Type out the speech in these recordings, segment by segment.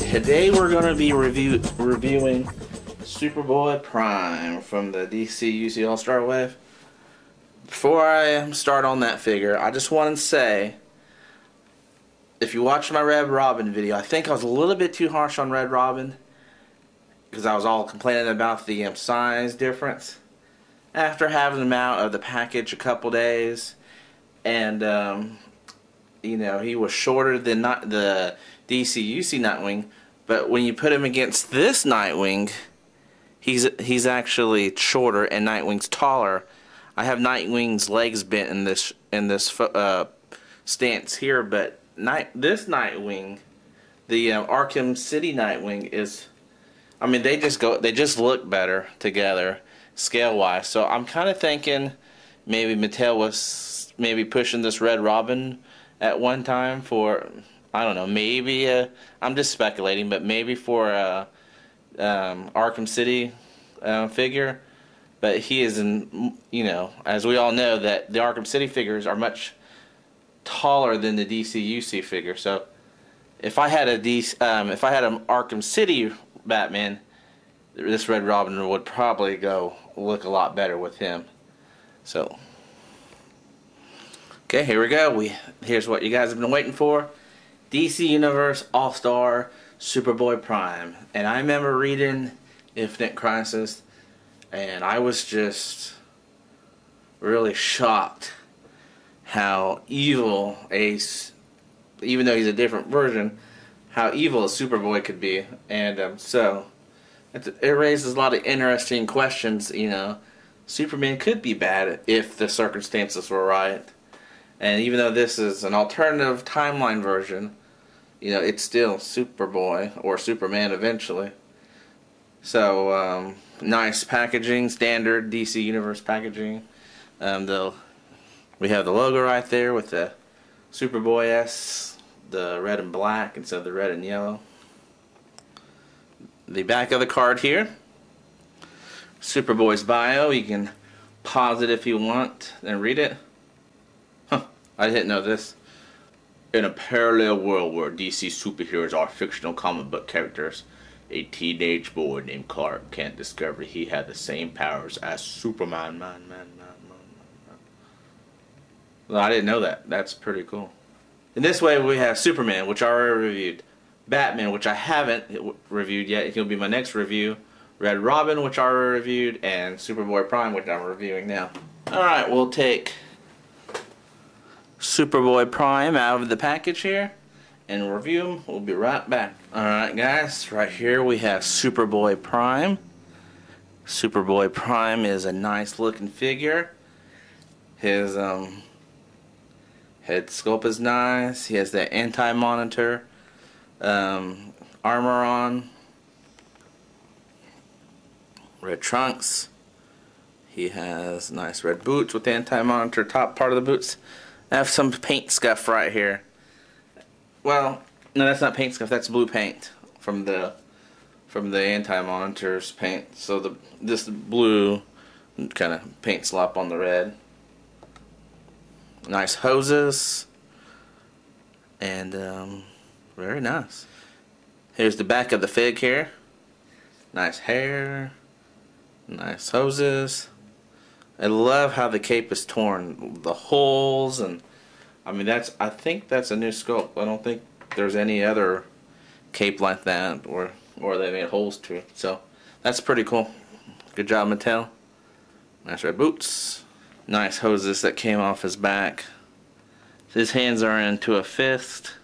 Today we're going to be reviewing Superboy Prime from the DC UC All-Star Wave. Before I start on that figure, I just want to say, if you watched my Red Robin video, I think I was a little bit too harsh on Red Robin because I was all complaining about the size difference. After having him out of the package a couple days, and you know, he was shorter than the DC UC Nightwing, but when you put him against this Nightwing, he's actually shorter and Nightwing's taller. I have Nightwing's legs bent in this stance here, but this Nightwing, the Arkham City Nightwing, is, I mean, they just look better together scale wise. So I'm kind of thinking maybe Mattel was maybe pushing this Red Robin at one time for, I don't know, maybe I'm just speculating, but maybe for a Arkham City figure. But he is in, you know, as we all know, that the Arkham City figures are much taller than the DC UC figure. So if I had an Arkham City Batman, this Red Robin would probably look a lot better with him. So, okay, here we go. Here's what you guys have been waiting for: DC Universe All-Star Superboy Prime. And I remember reading Infinite Crisis, and I was just really shocked how evil Ace, even though he's a different version, how evil a Superboy could be. And so it raises a lot of interesting questions. You know, Superman could be bad if the circumstances were right. And even though this is an alternative timeline version, you know, it's still Superboy or Superman eventually. So nice packaging, standard DC Universe packaging. We have the logo right there with the Superboy S, the red and black instead of the red and yellow. The back of the card here, Superboy's bio. You can pause it if you want and read it. Huh, I didn't know this. In a parallel world where DC superheroes are fictional comic book characters, a teenage boy named Clark Kent discovered he had the same powers as Superman. Well, I didn't know that. That's pretty cool. In this way, we have Superman, which I already reviewed. Batman, which I haven't reviewed yet. He'll be my next review. Red Robin, which I already reviewed. And Superboy Prime, which I'm reviewing now. Alright, we'll take Superboy Prime out of the package here and review him. We'll be right back. Alright guys, right here we have Superboy Prime. Superboy Prime is a nice looking figure. His head sculpt is nice. He has the anti-monitor armor on. Red trunks. He has nice red boots with the anti-monitor top part of the boots. I have some paint scuff right here. Well, no, that's not paint scuff. That's blue paint from the anti-monitor's paint. So this blue kind of paint slop on the red. Nice hoses, and very nice. Here's the back of the fig here. Nice hair, nice hoses. I love how the cape is torn, the holes, and I mean I think that's a new sculpt. I don't think there's any other cape like that, or they made holes to it. So that's pretty cool. Good job, Mattel. Nice red boots. Nice hoses that came off his back. His hands are into a fist.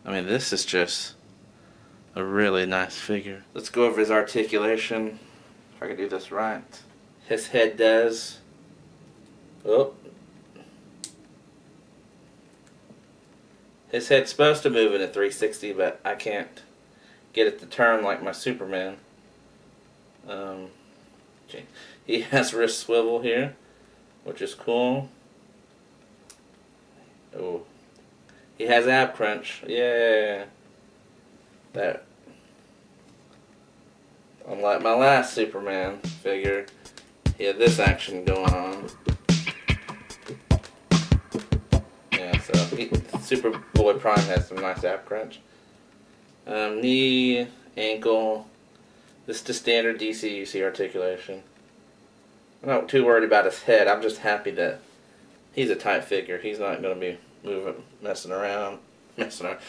I mean, this is just a really nice figure. Let's go over his articulation. If I can do this right. His head does. Oh. His head's supposed to move in a 360, but I can't get it to turn like my Superman. He has wrist swivel here, which is cool. Oh, he has ab crunch. Yeah, that. Unlike my last Superman figure, he had this action going on. Yeah, So Superboy Prime has some nice ab crunch. Knee, ankle. This is the standard DC-UC articulation. I'm not too worried about his head. I'm just happy that he's a tight figure. He's not going to be messing around. He's not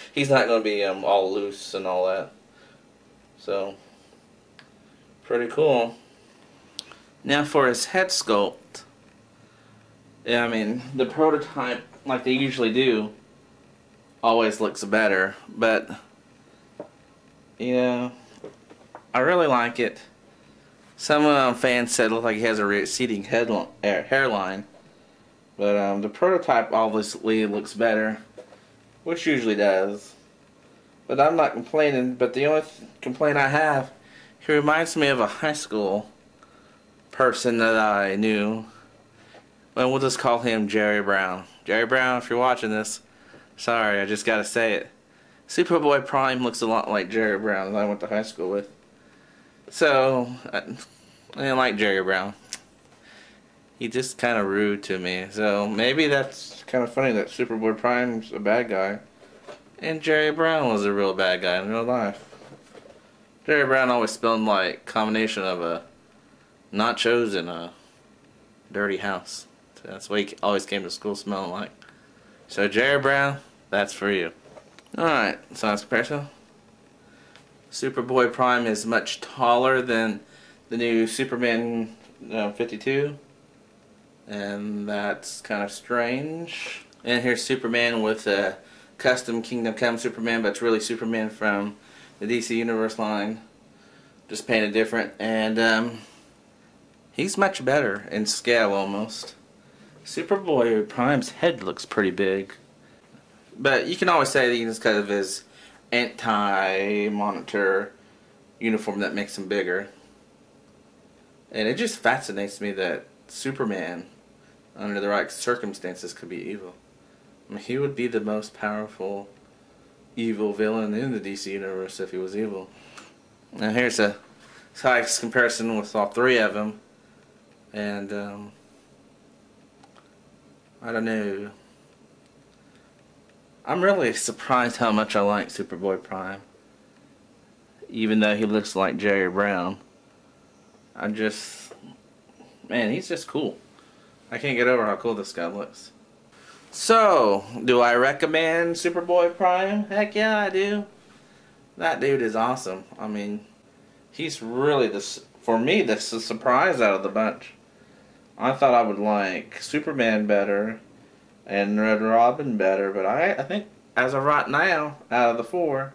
going to be all loose and all that. So, pretty cool. Now for his head sculpt. Yeah, I mean, the prototype, like they usually do, always looks better. But, yeah, I really like it. Some fans said it looked like he has a receding hairline. But the prototype obviously looks better, which usually does. But I'm not complaining. But the only complaint I have, he reminds me of a high school person that I knew. Well, we'll just call him Jerry Brown. Jerry Brown, if you're watching this, sorry, I just gotta say it. Superboy Prime looks a lot like Jerry Brown that I went to high school with. So, I didn't like Jerry Brown. He just kind of rude to me. So maybe that's kind of funny that Superboy Prime's a bad guy, and Jerry Brown was a real bad guy in real life. Jerry Brown always smelled like a combination of a nachos and a dirty house. So that's what he always came to school smelling like. So Jerry Brown, that's for you. Alright, size comparison. Superboy Prime is much taller than the new Superman 52. And that's kind of strange. And here's Superman with a custom Kingdom Come Superman, but it's really Superman from the DC Universe line. Just painted different. And he's much better in scale almost. Superboy Prime's head looks pretty big. But you can always say that it's because of his anti-monitor uniform that makes him bigger. And it just fascinates me that Superman, under the right circumstances, could be evil. I mean, he would be the most powerful evil villain in the DC Universe if he was evil. Now here's a size comparison with all three of them. And, I don't know. I'm really surprised how much I like Superboy Prime. Even though he looks like Jerry Brown. Man, he's just cool. I can't get over how cool this guy looks. So, do I recommend Superboy Prime? Heck yeah, I do. That dude is awesome. I mean, he's really, for me, this is a surprise out of the bunch. I thought I would like Superman better and Red Robin better, but I think, as of right now, out of the four,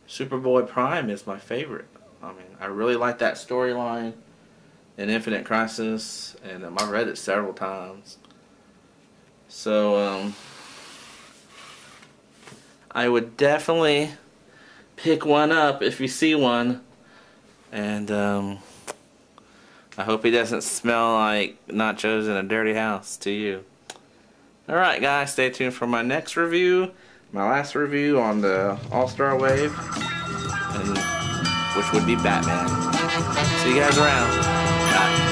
Superboy Prime is my favorite. I mean, I really like that storyline in Infinite Crisis, and I've read it several times. So, I would definitely pick one up if you see one, and I hope he doesn't smell like nachos in a dirty house to you. Alright guys, stay tuned for my next review, my last review on the All-Star Wave, which would be Batman. See you guys around. Bye.